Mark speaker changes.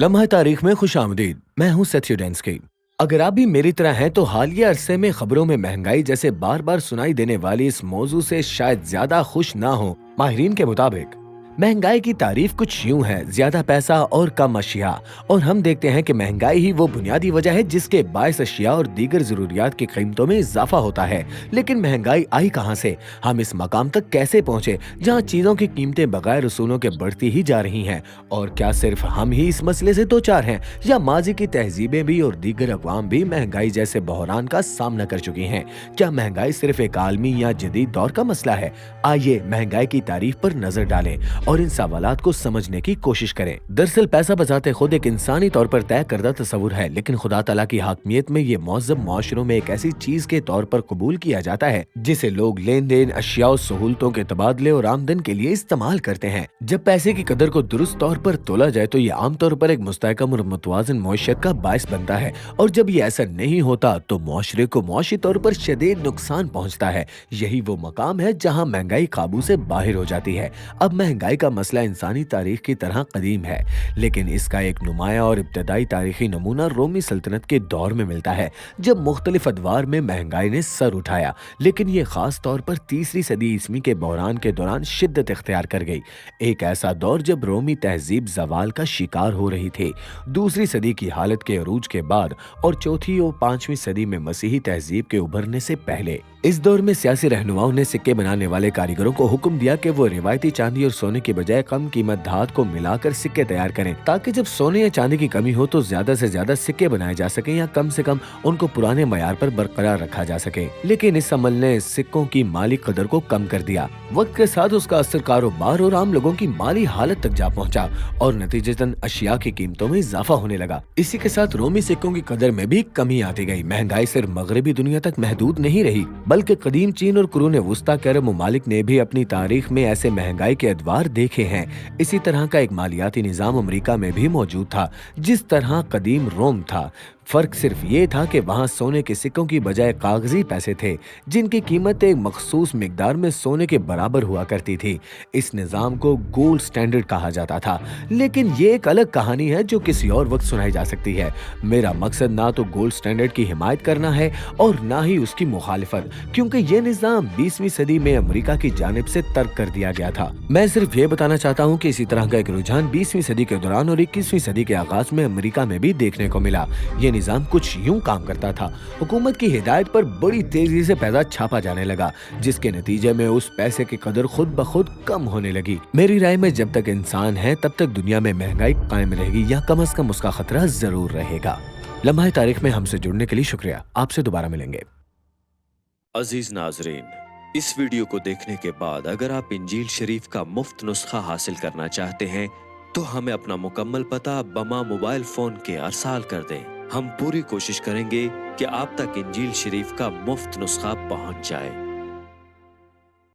Speaker 1: लम्हा तारीख में खुश आमदीद। मैं हूँ सेथ्युडेंस्की। अगर आप भी मेरी तरह हैं तो हालिया अरसे में खबरों में महंगाई जैसे बार बार सुनाई देने वाली इस मौजू से शायद ज्यादा खुश ना हो। माहिरीन के मुताबिक महंगाई की तारीफ कुछ यूं है, ज्यादा पैसा और कम अशिया। और हम देखते हैं कि महंगाई ही वो बुनियादी वजह है जिसके बायस अशिया और दीगर जरूरियात की कीमतों में इजाफा होता है। लेकिन महंगाई आई कहां से? हम इस मकाम तक कैसे पहुंचे जहां चीजों की कीमतें बगैर उसूलों के बढ़ती ही जा रही हैं? और क्या सिर्फ हम ही इस मसले से दो चार हैं या माजी की तहजीबें भी और दीगर अक़वाम भी महंगाई जैसे बहरान का सामना कर चुकी हैं? क्या महंगाई सिर्फ एक आलमी या जदीद दौर का मसला है? आइए महंगाई की तारीफ पर नजर डालें और इन सवालात को समझने की कोशिश करें। दरअसल पैसा बजाते खुद एक इंसानी तौर पर तय करदा तस्वुर है, लेकिन खुदा तआला की हाकमियत में ये मौज़्ज़ब माशरों में एक ऐसी चीज के तौर पर कबूल किया जाता है जिसे लोग लेन देन, अशिया और सहूलतों के तबादले और आमदन के लिए इस्तेमाल करते हैं। जब पैसे की कदर को दुरुस्त तौर पर तोला जाए तो ये आमतौर पर एक मुस्तहकम और मुतवाज़िन मईशत का बायस बनता है, और जब ये ऐसा नहीं होता तो मुआशरे को मुआशी तौर पर शदीद नुकसान पहुंचता है। यही वो मकाम है जहां महंगाई काबू से बाहर हो जाती है। अब महंगाई का मसला इंसानी तारीख की तरह कदीम है, लेकिन इसका एक नुमाया और इब्तदाई तारीखी नमूना रोमी सल्तनत के दौर में मिलता है जब मुख्तलिफ अदवार में महंगाई ने सर उठाया। लेकिन ये खास तौर पर तीसरी सदी ईस्वी के बहरान के दौरान शिद्दत इख्तियार कर गई, एक ऐसा दौर जब रोमी तहजीब जवाल का शिकार हो रही थी। दूसरी सदी की हालत के अरूज के बाद और चौथी और पांचवी सदी में मसीही तहजीब के उभरने से पहले इस दौर में सियासी रहनुमाओं ने सिक्के बनाने वाले कारीगरों को हुक्म दिया कि वो रिवायती चांदी और सोने की बजाय कम कीमत धातु को मिलाकर सिक्के तैयार करें, ताकि जब सोने या चांदी की कमी हो तो ज्यादा से ज्यादा सिक्के बनाए जा सकें या कम से कम उनको पुराने मयार पर बरकरार रखा जा सके। लेकिन इस अमल ने सिक्कों की माली कदर को कम कर दिया। वक्त के साथ उसका असर कारोबार और आम लोगों की माली हालत तक जा पहुंचा और नतीजतन अशिया की कीमतों में इजाफा होने लगा। इसी के साथ रोमी सिक्कों की कदर में भी कमी आती गई। महंगाई सिर्फ मगरबी दुनिया तक महदूद नहीं रही, बल्कि कदीम चीन और कुरून वुस्ता के अरब ममालिक ने भी अपनी तारीख में ऐसे महंगाई के अदवार देखे हैं। इसी तरह का एक मालियाती निजाम अमेरिका में भी मौजूद था, जिस तरह कदीम रोम था। फर्क सिर्फ ये था कि वहाँ सोने के सिक्कों की बजाय कागजी पैसे थे, जिनकी कीमत एक मखसूस मिकदार में सोने के बराबर हुआ करती थी। इस निज़ाम को गोल्ड स्टैंडर्ड कहा जाता था, लेकिन ये एक अलग कहानी है जो किसी और वक्त सुनाई जा सकती है। मेरा मकसद ना तो गोल्ड स्टैंडर्ड की हिमायत करना है और ना ही उसकी मुखालिफत, क्योंकि ये निज़ाम 20वीं सदी में अमेरिका की जानिब से तर्क कर दिया गया था। मैं सिर्फ ये बताना चाहता हूँ कि इसी तरह का एक रुझान 20वीं सदी के दौरान और 21वीं सदी के आगाज में अमेरिका में भी देखने को मिला। ये निजाम कुछ यूं काम करता था, हुकूमत की हिदायत पर बड़ी तेजी से पैसा छापा जाने लगा, जिसके नतीजे में उस पैसे की कदर खुद ब खुद कम होने लगी। मेरी राय में जब तक इंसान है तब तक दुनिया में महंगाई कायम रहेगी, या कम से कम उसका खतरा जरूर रहेगा। लम्हा तारीख में हमसे जुड़ने के लिए शुक्रिया। आपसे दोबारा मिलेंगे।
Speaker 2: अजीज नाजरीन, इस वीडियो को देखने के बाद अगर आप इंजील शरीफ का मुफ्त नुस्खा हासिल करना चाहते हैं तो हमें अपना मुकम्मल पता बमा मोबाइल फोन के अरसाल कर दें। हम पूरी कोशिश करेंगे कि आप तक इंजील शरीफ का मुफ्त नुस्खा पहुंच जाए।